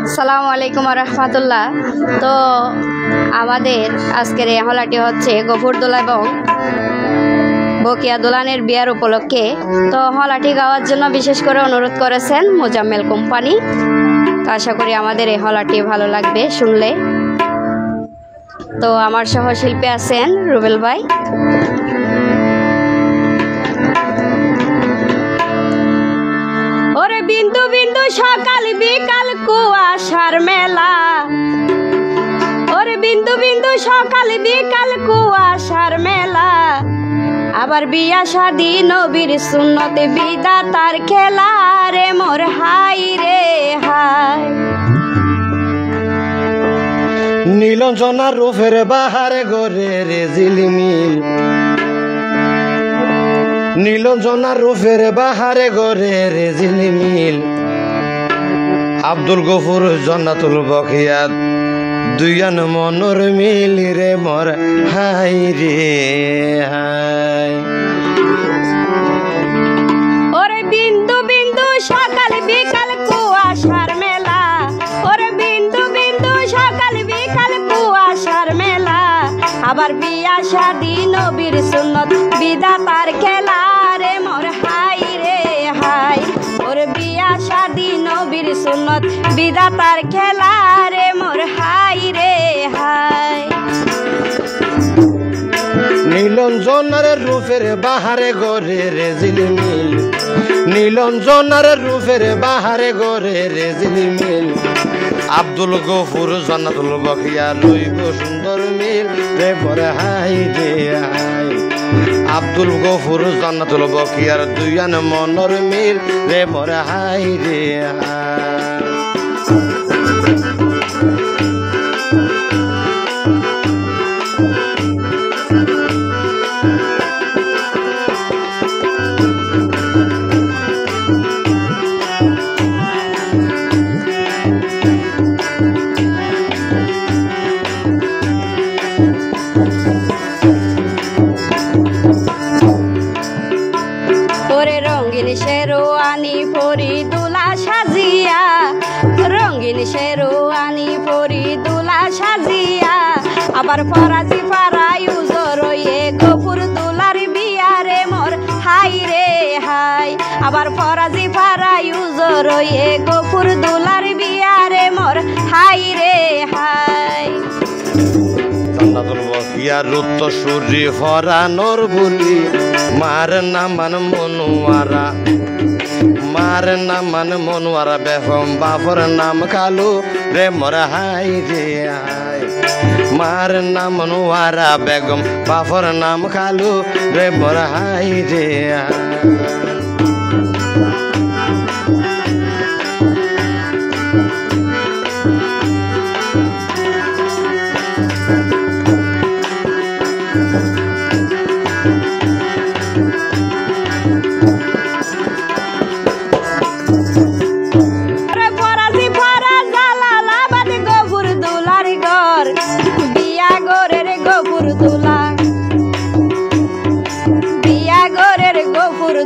আসসালামু আলাইকুম রহমতুল্লাহ। তো আমাদের আজকের এই হলাটি হচ্ছে গফুরদোলা এবং বকিয়া দোলানের বিয়ার উপলক্ষে। তো হলাটি গাওয়ার জন্য বিশেষ করে অনুরোধ করেছেন মোজাম্মেল কোম্পানি। তো আশা করি আমাদের এই হলাটি ভালো লাগবে শুনলে। তো আমার সহশিল্পী আছেন রুবেল ভাই। ওরে বিন্দু বিন্দু সকাল বিকাল কুয়াশার মেলা, ওরে বিন্দু বিন্দু সকাল বিকাল কুয়াশার মেলা, আবার বিয়া শাদী নবীর সুন্নতে বিধাতার খেলা রে মোর হাই রে হাই। নীলঞ্জনার রূপের বাহারে গরে রে ঝিলিমিল, নীলঞ্জনার রূপের বাহারে গরে রে ঝিলিমিল, আব্দুল গফুর জান্নাতুল বকিয়াত দুইয়ান মনর মিল রে মোর হাই রে হাই। ওরে বিন্দু বিন্দু সকাল বিকাল কুয়াশার মেলা, ওরে বিন্দু বিন্দু সকাল বিকাল কুয়াশার মেলা, আবার বিয়া শাদী নবীর সুন্নত বিধাতার খেলা রে মোর হাই রে হাই। ওরে বিয়া শাদী নবীর সুন্নত বিধাতার খেলা রে মোর হাই রে হাই। নীলঞ্জনার রূপের বাহারে গরে রে ঝিলিমিল, নীলঞ্জনার রূপের বাহারে গরে রে ঝিলিমিল, আব্দুল গফুর জান্নাতুল বকিয়া লইব সুন্দর মিল রে মোর হাই রে হাই। আব্দুল গফুর জান্নাতুল বকিয়ার দুইয়ান মনর মিল রে মোর হাই রে হাই। ওরে রঙিন শেরওয়ানি পরি দুলা সাজিয়া, রঙিন শেরওয়ানি পরি দুলা সাজিয়া, আবার ফরাজি ফারাই উজরয়ে গফুর দুলার বিয়া রে মোর হাই রে হাই। আবার ফরাজি ফারাই উজরয়ে গফুর দুলার বিয়া রে মোর হাই রে হাই। জান্নাতুল বকিয়া রুত্ত সূর্যি ফরানোর বুলি, মার নামান মনোয়ারা, মার নামান মনোয়ারা, বেগম বাপর নাম কালু রে মোর হাই রে হাই। মার নাম মনোয়ারা, বেগম বাপর নাম কালু রে মোর হাই রে হাই।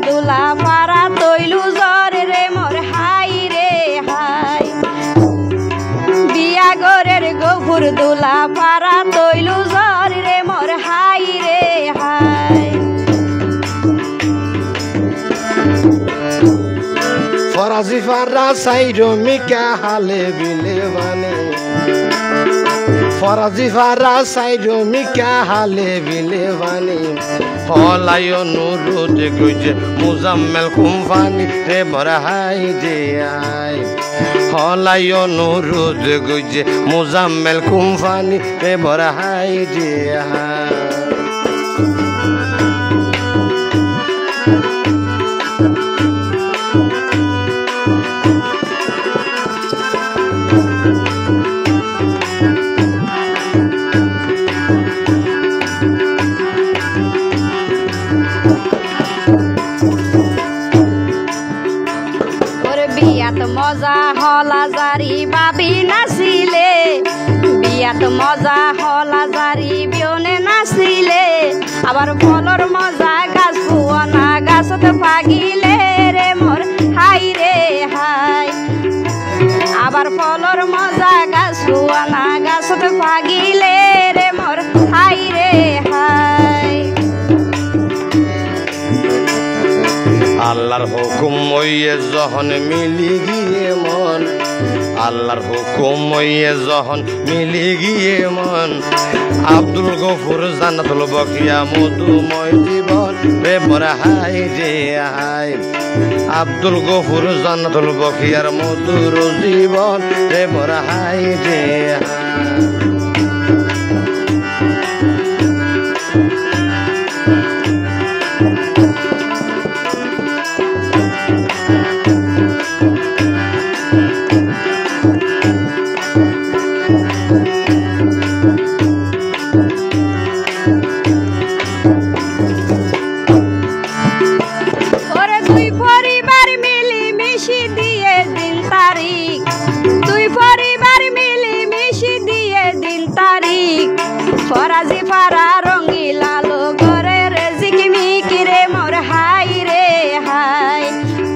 দুলা পারা তৈলু জ্বর রে মোর হাই রে হাই। বিয়া গরের গফুর দুলা পারা তৈলু জ্বর রে মোর হাই রে হাই। ফরাজি ফারা সাইরো মিকা হালে বিলে বানে, ফরাজি ফারা সাইরো মিকা হালে বিলে বানে, হলায় নুরুদ গইছে মোজাম্মেল কোম্পানি রে মোর হাই রে হাই। হলায় নুরুদ গইছে মোজাম্মেল কোম্পানি রে মোর হাই রে হাই। বিয়াত মজা হলা জারি বাবি নাচিলে, বিয়াত মজা হলা জারি বিয়নে নাচিলে, আবার ফলর মজা গাছ পুয়না গাছত পাগিলে রে মোর হাই রে হাই। আবার খাবার ফলর মজা গাছুয়ানা গাছত ফাগিলে রে মোর হাই রে হাই আল্লাহর হুকুম মইয়ে যখন মিলি গিয়ে মন আল্লাহর হুকুম মইয়ে যখন মিলি গিয়ে মন আব্দুল গফুর জান্নাতুল বকিয়া মধুময় জীবন রে মোর হাই রে হাই আব্দুল গফুর জান্নাতুল বকিয়ার মধুর জীবন রে মোর হাই রে হাই ফরাজি ফারা রঙিলা লো গরে রে জিকিমিকি রে মোর হাই রে হাই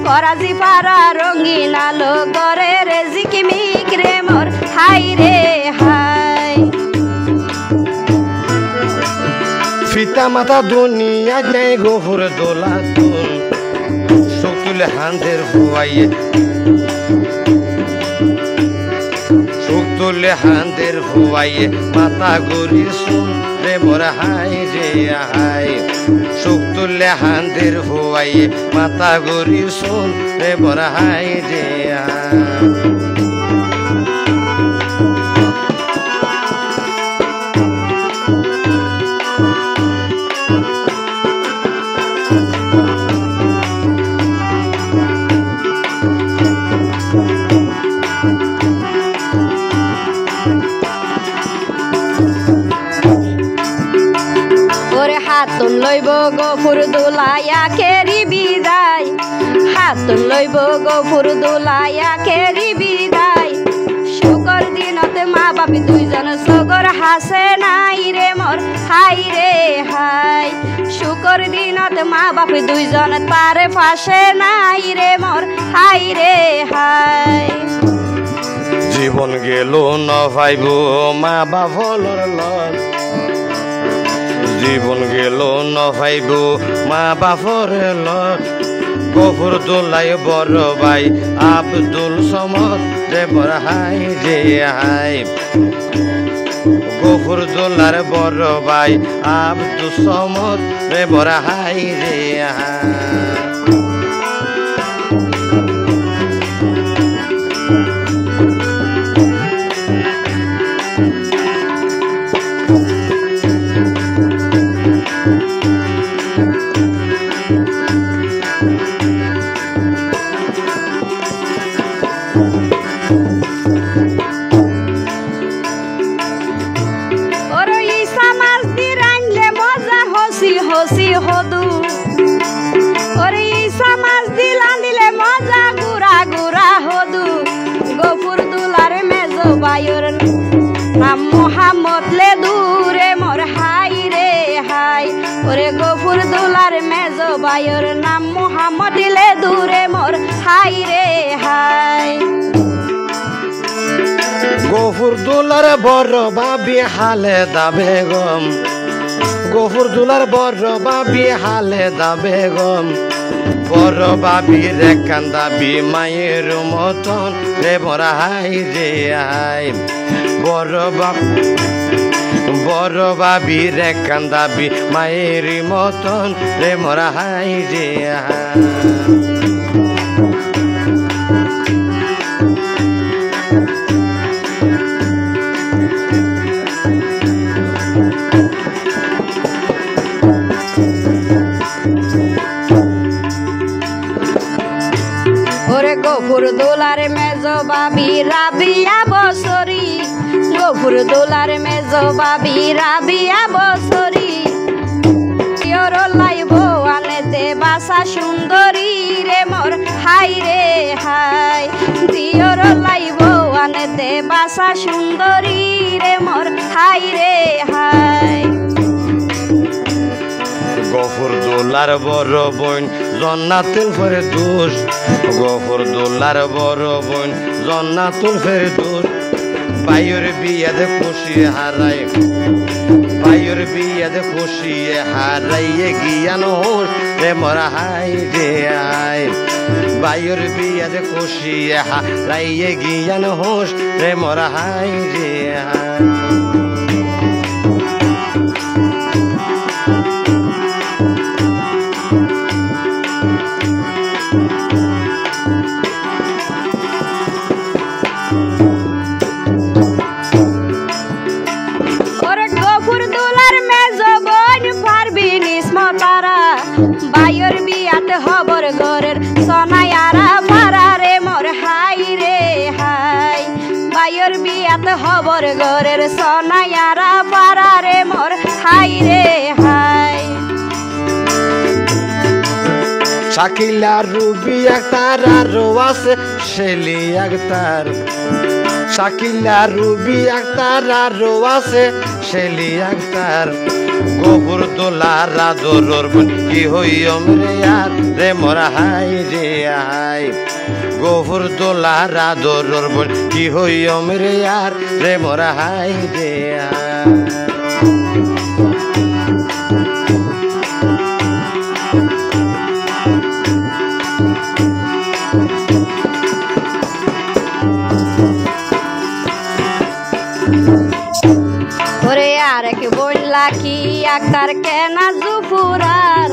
ফরাজি ফারা রঙিলা লো গরে রে জিকিমিকি রে মোর হাই রে হাই পিতা মাতা দুনিয়া নাই গফুর দোলা তুল শকুল হান্দের হুয়াইয়ে তুলে হান্দের হুয়াইয়ে মাতা গরি শুন রে মোর হাই রে হাই সুখ তুলে হান্দের হুয়াইয়ে মাতা গরি শুন রে মোর হাই রে হাই হাতন লইব গফুর দোলাইয়া কেরি বিদায় হাতন লইব গফুর দোলাইয়া কেরি বিদায় শুকর দিনতে মা বাপি দুইজন সগর হাসে নাই রে মোর হাই রে হাই শুকর দিনতে মা বাপি দুইজন তারে ফাঁসে নাই রে মোর হাই রে হাই জীবন গেল ন ভাইব মা বাপলর লগ জীবন গেল ন ভাইব মা বাপর লগ গফুর দোলাই বড় ভাই আব্দুল সমদ রে মোর হাই রে হাই গফুর দোলার বড় ভাই আব্দুল সমদ রে মোর হাই রে হাই হসি হদু ওরে ইসা মাছ দিলা দিলে মজা গুড়া গুড়া হদু গফুর দুলার মেজো বায়ুর নাম মোহাম্মদ লে দূরে মোর হাই রে হাই ওরে গফুর দুলার মেজো বায়ুর নাম মোহাম্মদ লে দূরে মোর হাই রে হাই গফুর দুলার বড় বাবি হালে দা বেগম গফুর দুলার বড় বাবি হালে দা বেগম বড় বাবি রে কান্দাবি মায়ের মতন রে মোর হাই রে হাই বড় বাবি রে কান্দাবি মায়ের মতন রে মোর হাই রে হাই গফুর দোলার মেজো বাবি রাবিয়া বসরি গফুর দোলার মেজো বাবি রাবিয়া বসরি ইয়র লাইব আনেতে বাসা সুন্দরী রে মোর হাই রে হাই দিয়র লাইব আনেতে বাসা সুন্দরী রে মোর হাই রে হাই গফুর দোলার বড় বোন জন্নাতুল ফেরদৌস গফুর দোলার বড় বোন জন্নাতুল ফেরদৌস বাইর বিয়াদে খুশি হারাই বাইর বিয়াদে খুশি হারাইয়ে গিয়ান হোস রে মোরা হাই রে আই বাইর বিয়াদে খুশি হারাইয়ে গিয়ান হোস রে মোরা হাই রে আই বাইর বিয়াতে হবর ঘরের সোনায়ারা পারা রে মোর হাই রে হাই বাইর বিয়াতে হবর ঘরের সোনায়ারা পারা রে মোর হাই রে হাই শাকিলা রুবি আক্তার আরো আছে শেলি আক্তার শাকিলা রুবি আক্তার আরো আছে শেলি আক্তার গফুর দোলার আদরর বোন কি হইম রে আর রে মোরা হাই রে হাই গফুর দোলার আদরর বোন কি হইম রে আর রে মোরা হাই রে হাই আরেক বোন লাকি আক্তার কেনা জুফুরার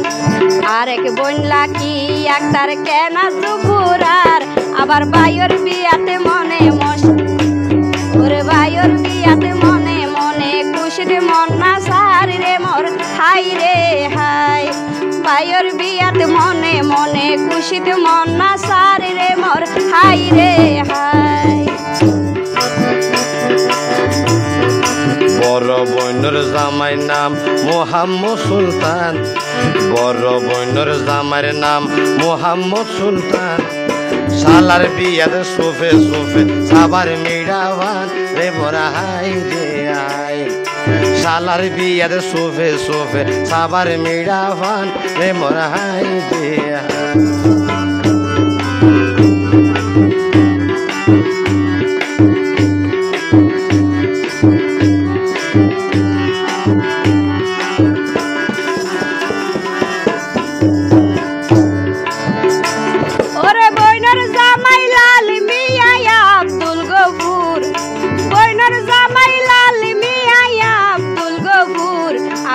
আরেক বোন লাকি আক্তার কেনা জুফুরার আবার বাইর বিয়াতে মনে ওরে বাইর বিয়াতে মনে মনে খুশিতে মন না সারি রে মোর হাই রে হাই বাইর বিয়াতে মনে মনে খুশিতে মন না সারি রে মোর হাই রে হাই বড় বোনের জামাই নাম মোহাম্মদ সুলতান বড় বোনের জামাইর নাম মোহাম্মদ সুলতান শালার বিয়াদ সোফে সোফে সাবার মিড়াওয়ান রে মোরা হাই রে আই শালার বিয়াদ সোফে সোফে সাবার মিড়াওয়ান রে মোরা হাই রে আই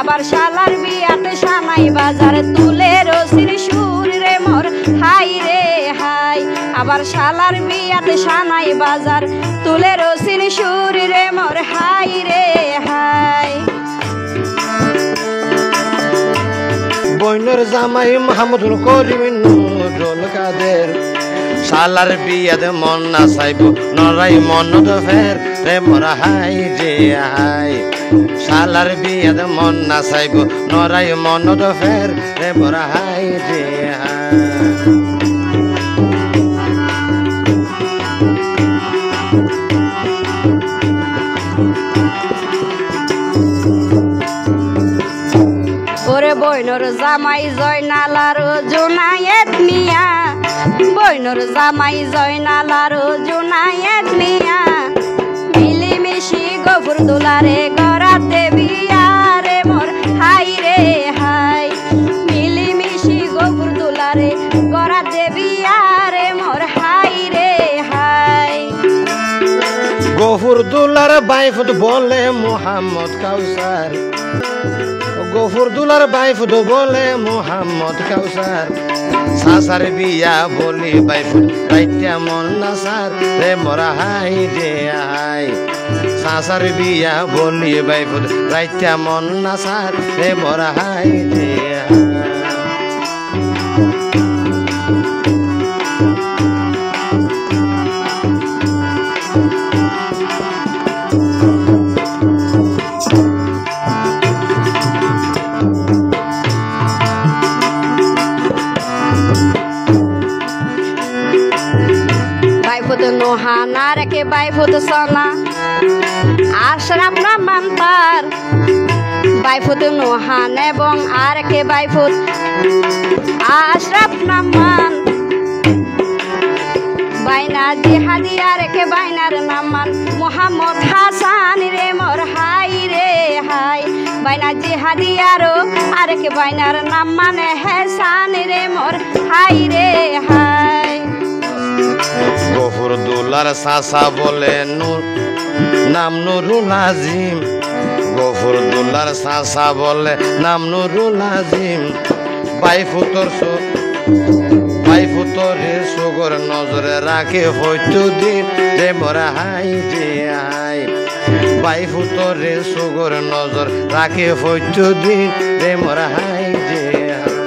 আবার শালার বিয়াতে সানাই বাজার তুলে রসির সুর রে মোর হাই রে হাই আবার শালার বিয়াতে সানাই বাজার তুলে রসির সুর রে মোর হাই রে হাই বইনের জামাই মাহমুদুল করিম নুরুল কাদের শালার বিয়াদ মন না চাইব নরাই মন ফের রে মোরা হাই রে হাই শালার বিয়াদ মন না চাইব নরাই মন ফের রে মোরা হাই রে হাই ওরে বইনর জামাই জয়নালার জোনায়েত মিয়া বইনর জামাই জয়নালার জোনায়েত মিয়া মিলিমিশি গফুর দুলারে গড়াতে বিয়া রে মোর হাই রে হাই মিলিমিশি গফুর দুলারে গড়াতে বিয়া রে মোর হাই রে হাই গফুর দুলার বাইফুত বলে মোহাম্মদ কাউসার গফুর দুলার বাইফুত বলে মোহাম্মদ কাউসার সাসার বিয়া বলি বাইফুত রাইত্যা মন নাসার রে মোরা হাই রে হাই সাসার বিয়া বলি বাইফুত রাইত্যা মন নাসার রে মোরা হাই রে হাই নোহানা রেখে বাইফুত সোনা আশরাফ না মান্তার বাইফুত নুহান এবং আর কে বাইফুত আশরাফ নামান বাইনা জিহাদি আর কে বাইনার নামান মোহাম্মদ হাসান রে মোর হাই রে হাই বাইনা জিহাদি আর কে বাইনার নামান হেসান রে মোর হাই রে হাই গফুর দুলার সাসা বলে নূর নাম নুরুল আজিম গফুর দুলার সাসা বলে নাম নুরুল আজিম বাইফুতরের সুগর নজরে রাখে হয়তো দিন রে মোরা হাই রে হাই বাইফুতরের সুগর নজর রাখে হয়তো দিন রে মোরা হাই রে হাই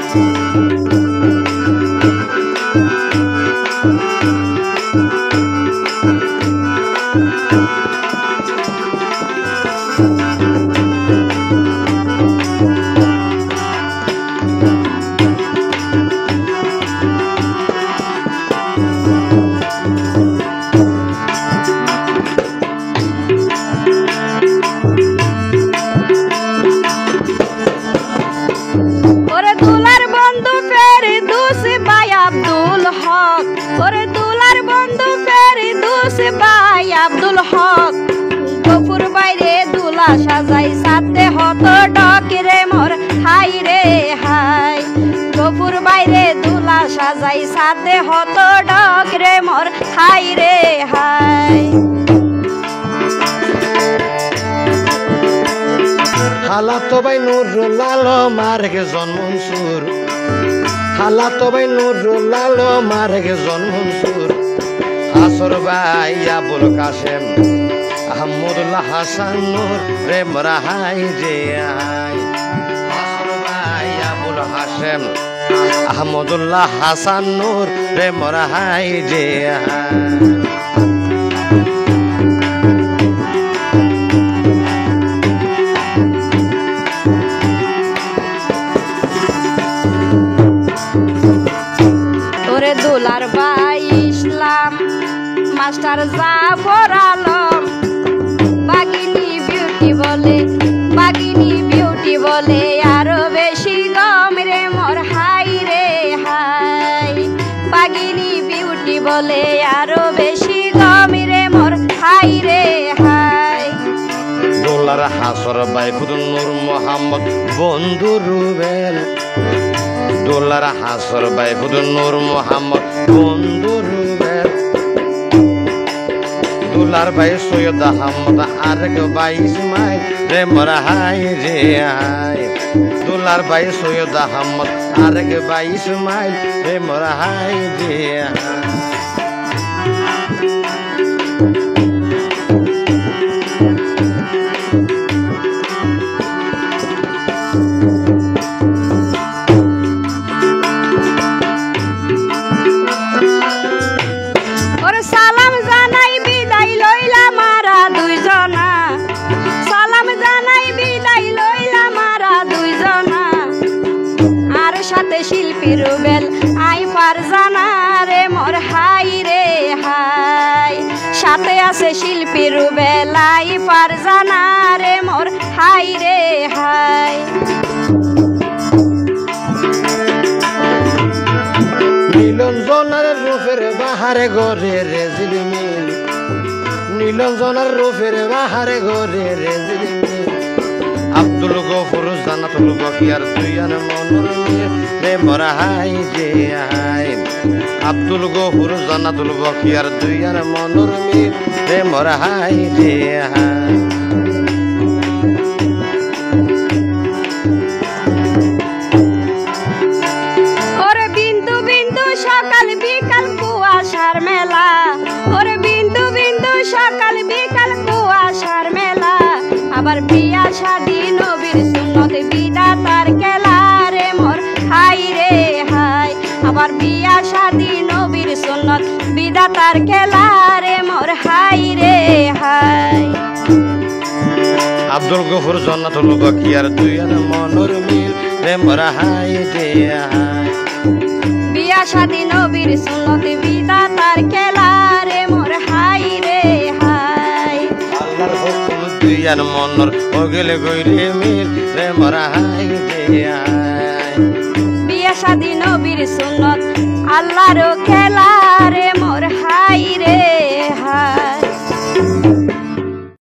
আব্দুল হক গফুর বাইরে দুলা সাজাই সাথে হত ডক রে মোর হাই রে হাই গফুর বাইরে দুলা সাজাই সাথে হত ডক রে মোর হাই রে হাই হালাত ভাই নুরুল আলম আর কে জন্মনসুর হালাত ভাই নুরুল আলম আর কে জন্মনসুর আসর ভাই আবুল কাশেম আহমদুল্লাহ হাসান নূর রে মোরা হাই রে হাই আসর ভাই আবুল হাশেম আহমদুল্লাহ হাসান নূর রে মোরা হাই রে হাই ওরে দুলার ভাই ইসলাম মাস্টার জাফর আলম বাগিনী বিউটি বলে আরো বেশি গম রে মোর হাই রে হাই বাগিনী বিউটি বলে আরো বেশি গম রে মোর হাই রে হাই দোলার হাসর বাইফুত নূর মোহাম্মদ বন্ধু রুবেল দোলার হাসর বাইফুত নূর মোহাম্মদ বন্ধু রুবেল দুলার ভাই সৈয়দ আহমদ আরেক ভাই ইসমাইল রে মোরা হাই রে হাই দুলার ভাই সৈয়দ আহমদ আরেক ভাই ইসমাইল রে মোরা হাই রে হাই শিল্পী রুবেল আই ফারজানা রে মোর হাই রে হাই সাথে আছে শিল্পী রুবেল আই ফারজানা রে মোর হাই রে হাই নীলঞ্জনার রূপের বাহারে গরে রে ঝিলিমিল নীলঞ্জনার রূপের বাহারে গরে রে ঝিলিমিল আব্দুল গফুর জান্নাতুল বকিয়ার দুইয়ান মনুর মিল রে মোরা হাই রে হাই আব্দুল গফুর জান্নাতুল বকিয়ার দুইয়ান মনুর মিল রে মোরা হাই রে হাই ওরে বিন্দু বিন্দু সকাল বিকাল কুয়াশার মেলা ওরে বিন্দু বিন্দু সকাল বিকাল কুয়াশার মেলা আবার বিয়া শাদী নবীর সুন্নত বিধাতার খেলা রে মোর হাই রে হাই আবার বিয়া শাদী নবীর সুন্নত বিধাতার খেলা রে মোর হাই রে হাই আব্দুল গফুর জান্নাতুল বকিয়ার দুইয়ান মনুর মিল রে মোরা হাই রে হাই বিয়া শাদী নবীর সুন্নত বিধাতার খেলা রে মোর হাই রে হাই আল্লাহর হুকুম দুই ইয়ান মনর ওগেল গইরে মিল রে মরা হাই দে বিয়া শাদী নবীর সুন্নত আল্লাহর খেলা রে মোর হাই রে